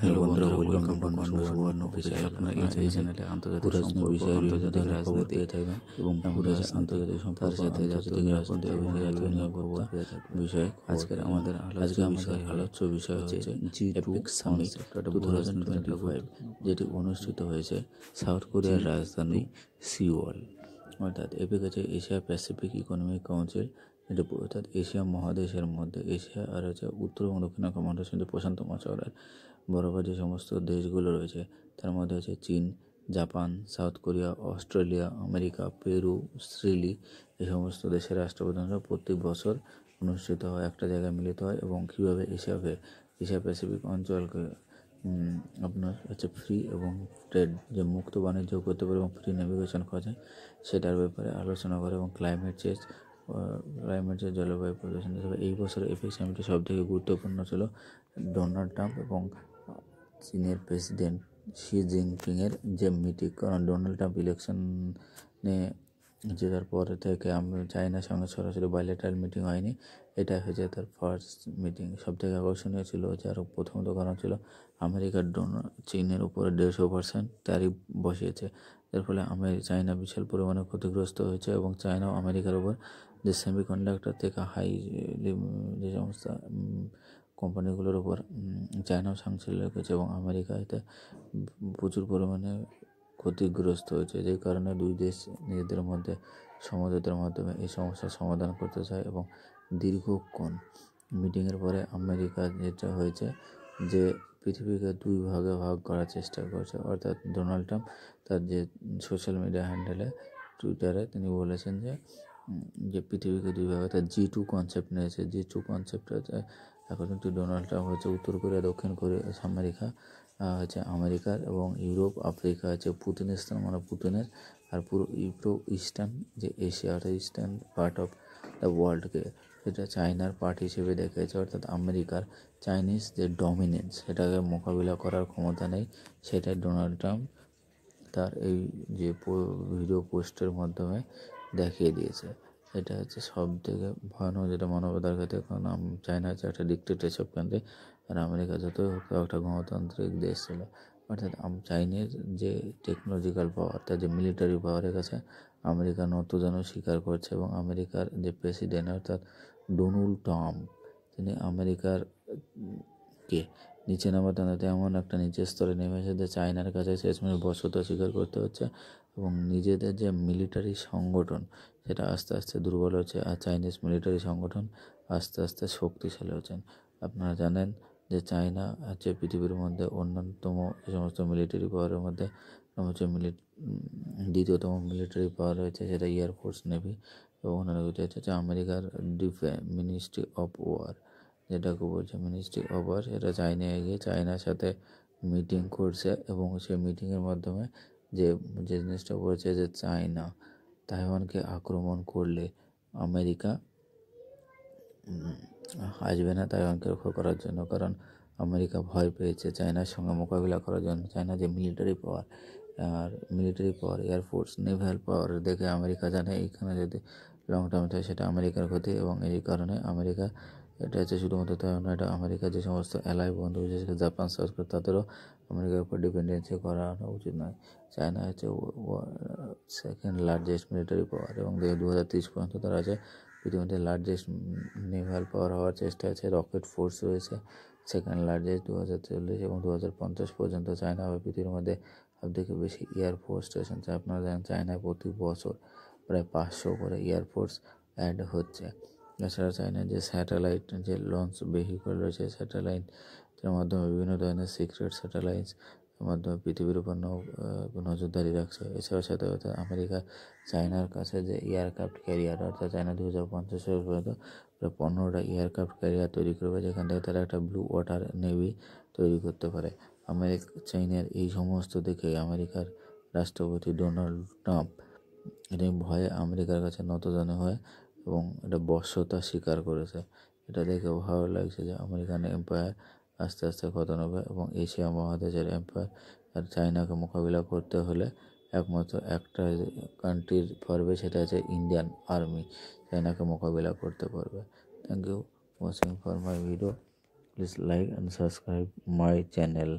Hello বন্ধুরা, welcome to conversation official. আপনারা এই চ্যানেলে আন্তর্জাতিক সম্পর্ক, আন্তর্জাতিক রাজনীতি এবং পুরো আন্তর্জাতিক সম্পর্ক, সাথে জাতীয় রাজনীতি এবং জাতীয় নিরাপত্তা বিষয়ে আজকের আমাদের আলোচ্য বিষয় হচ্ছে G2 সামিট 2025, যেটি অনুষ্ঠিত হয়েছে সাউথ কোরিয়ার রাজধানী সিওল। অর্থাৎ এপিক হচ্ছে এশিয়া প্যাসিফিক ইকোনমিক কাউন্সিল, যেটা অর্থাৎ এশিয়া মহাদেশের মধ্যে এশিয়া আর হচ্ছে উত্তর এবং দক্ষিণ মহাদেশের প্রশান্ত মহাসাগরের বরাবর যে সমস্ত দেশগুলো রয়েছে তার মধ্যে হচ্ছে চীন, Japan, South Korea, Australia, America, Peru, Chile. এই সমস্ত দেশের রাষ্ট্রপ্রধানরা প্রত্যেক বছর অনুষ্ঠিত হয়, একটা জায়গায় মিলিত হয় এবং কীভাবে এশিয়া প্যাসিফিক অঞ্চলকে আপনার হচ্ছে ফ্রি এবং ট্রেড, যে মুক্ত বাণিজ্য করতে পারে এবং ফ্রি নেভিগেশন করা যায় সেটার ব্যাপারে আলোচনা করে। এবং ক্লাইমেট চেঞ্জ, জলবায়ু পরিবর্তন হিসেবে এই বছর এপিক সামিটে সবথেকে গুরুত্বপূর্ণ ছিল ডোনাল্ড ট্রাম্প এবং চীনের প্রেসিডেন্ট শি জিনপিংয়ের যে মিটিং। কারণ ডোনাল্ড ট্রাম্প ইলেকশনে জেতার পর থেকে চায়নার সঙ্গে সরাসরি বাইলেটারাল মিটিং হয়নি, এটা হয়েছে তার ফার্স্ট মিটিং। সবথেকে আকর্ষণীয় ছিল যার প্রথমত কারণ ছিল আমেরিকার চীনের উপরে 150% ট্যারিফ বসিয়েছে, এর ফলে চায়না বিশাল পরিমাণে ক্ষতিগ্রস্ত হয়েছে এবং চায়নাও আমেরিকার উপর যে সেমিকন্ডাক্টর থেকে হাই যে সমস্ত কোম্পানিগুলোর উপর চায়নাও সাংশন রেখেছে এবং আমেরিকা এতে প্রচুর পরিমাণে ক্ষতিগ্রস্ত হয়েছে, যে কারণে দুই দেশ নিজেদের মধ্যে সমঝোতার মাধ্যমে এই সমস্যার সমাধান করতে চায়। এবং দীর্ঘক্ষণ মিটিংয়ের পরে আমেরিকা যেটা হয়েছে যে পৃথিবীকে দুই ভাগে ভাগ করার চেষ্টা করছে। অর্থাৎ ডোনাল্ড ট্রাম্প তার যে সোশ্যাল মিডিয়া হ্যান্ডেলে টুইটারে তিনি বলেছেন যে পৃথিবীকে দুই ভাগে, তার G2 কনসেপ্ট নিয়েছে। G2 কনসেপ্টটা এখন কিন্তু ডোনাল্ড ট্রাম্প হচ্ছে উত্তর কোরিয়া, দক্ষিণ কোরিয়া, আমেরিকা হচ্ছে আমেরিকার, এবং ইউরোপ, আফ্রিকা হচ্ছে পুতিনিস্তান মানে পুতিনের, আর পুরো ইস্টার্ন যে এশিয়া অর্থাৎ ইস্টার্ন পার্ট অফ দ্য ওয়ার্ল্ডকে সেটা চায়নার পার্ট হিসেবে দেখেছে। অর্থাৎ আমেরিকার চাইনিজ যে ডমিনেন্স সেটাকে মোকাবিলা করার ক্ষমতা নেই, সেটাই ডোনাল্ড ট্রাম্প তার এই যে ভিডিও পোস্টের মাধ্যমে দেখিয়ে দিয়েছে। এটা হচ্ছে সব থেকে ভয়ানক যেটা মানবতার ক্ষেত্রে, কারণ চায়না হচ্ছে একটা ডিক্টেটরশিপ কান্ট্রি আর আমেরিকা যতই হোক একটা গণতান্ত্রিক দেশ ছিল। অর্থাৎ চাইনিজ যে টেকনোলজিক্যাল পাওয়ার, তার যে মিলিটারি পাওয়ারের কাছে আমেরিকা নত যেন স্বীকার করছে। এবং আমেরিকার যে প্রেসিডেন্ট অর্থাৎ ডোনাল্ড ট্রাম্প, তিনি আমেরিকার কে নিচে নামাতে এমন একটা নিচের স্তরে নেমে এসে চায়নার কাছে শেষমেশ বশতা স্বীকার করতে হচ্ছে এবং নিজেদের যে মিলিটারি সংগঠন সেটা আস্তে আস্তে দুর্বল হচ্ছে, আর চাইনিজ মিলিটারি সংগঠন আস্তে আস্তে শক্তিশালী হচ্ছেন। আপনারা জানেন যে চায়না হচ্ছে পৃথিবীর মধ্যে অন্যতম যে সমস্ত মিলিটারি পাওয়ারের মধ্যে হচ্ছে দ্বিতীয়তম মিলিটারি পাওয়ার রয়েছে, সেটা এয়ারফোর্স, নেভি এবং অন্যান্য হচ্ছে আমেরিকার মিনিস্ট্রি অফ ওয়ার, যেটাকে বলছে মিনিস্ট্রি অফ ওয়ার। সেটা চায়নায় গিয়ে চায়নার সাথে মিটিং করছে এবং সেই মিটিংয়ের মাধ্যমে যে জিনিসটা বলছে যে চায়না তাইওয়ানকে আক্রমণ করলে আমেরিকা আসবে না তাইওয়ানকে রক্ষা করার জন্য, কারণ আমেরিকা ভয় পেয়েছে চায়নার সঙ্গে মোকাবিলা করার জন্য। চায়না যে মিলিটারি পাওয়ার এয়ারফোর্স, নেভাল পাওয়ার দেখে আমেরিকা জানে এইখানে যদি লং টার্ম থাকে সেটা আমেরিকার ক্ষতি, এবং এই কারণে আমেরিকা এটা হচ্ছে শুধুমাত্র তাইওয়ান, এটা আমেরিকার যে সমস্ত অ্যালাই বন্ধু বিশেষ করে জাপান, সাউথ কোরিয়া, তাদেরও আমেরিকার উপর ডিপেন্ডেন্সি করানো উচিত নয়। চায়না হচ্ছে সেকেন্ড লার্জেস্ট মিলিটারি পাওয়ার এবং 2030 পর্যন্ত তারা আছে পৃথিবীতে লার্জেস্ট নেভাল পাওয়ার হওয়ার চেষ্টা আছে। রকেট ফোর্স রয়েছে সেকেন্ড লার্জেস্ট 2040 এবং 2050 পর্যন্ত চায়না হবে পৃথিবীর মধ্যে সবথেকে বেশি এয়ারফোর্স স্টেশন। আপনারা জানেন চায়নায় প্রতি বছর প্রায় 500 করে এয়ারফোর্স অ্যাড হচ্ছে। এছাড়া চায়নার যে স্যাটেলাইট যে লঞ্চ ভেহিকল রয়েছে, স্যাটেলাইটের মাধ্যমে বিভিন্ন ধরনের সিক্রেট স্যাটেলাইটস মাধ্যমে পৃথিবীর উপর নজরদারি রাখছে। এছাড়াও সাথে আমেরিকা চায়নার কাছে যে এয়ারক্রাফট ক্যারিয়ার, অর্থাৎ চায়না 2050 সাল পর্যন্ত প্রায় 15টা এয়ারক্রাফট ক্যারিয়ার তৈরি করবে, যেখান থেকে তারা একটা ব্লু ওয়াটার নেভি তৈরি করতে পারে। চাইনার এই সমস্ত দেখে আমেরিকার রাষ্ট্রপতি ডোনাল্ড ট্রাম্প এটা ভয়ে আমেরিকার কাছে নতজানু হয় এবং এটা বশ্যতা স্বীকার করেছে। এটা দেখে ভালো লাগছে যে আমেরিকান এম্পায়ার আস্তে আস্তে পতন হবে এবং এশিয়া মহাদেশের এম্পায়ার আর চায়নাকে মোকাবিলা করতে হলে একমাত্র একটা কান্ট্রির পারবে, সেটা হচ্ছে ইন্ডিয়ান আর্মি চায়নাকে মোকাবিলা করতে পারবে। Thank you watching for my video, please like and subscribe my channel.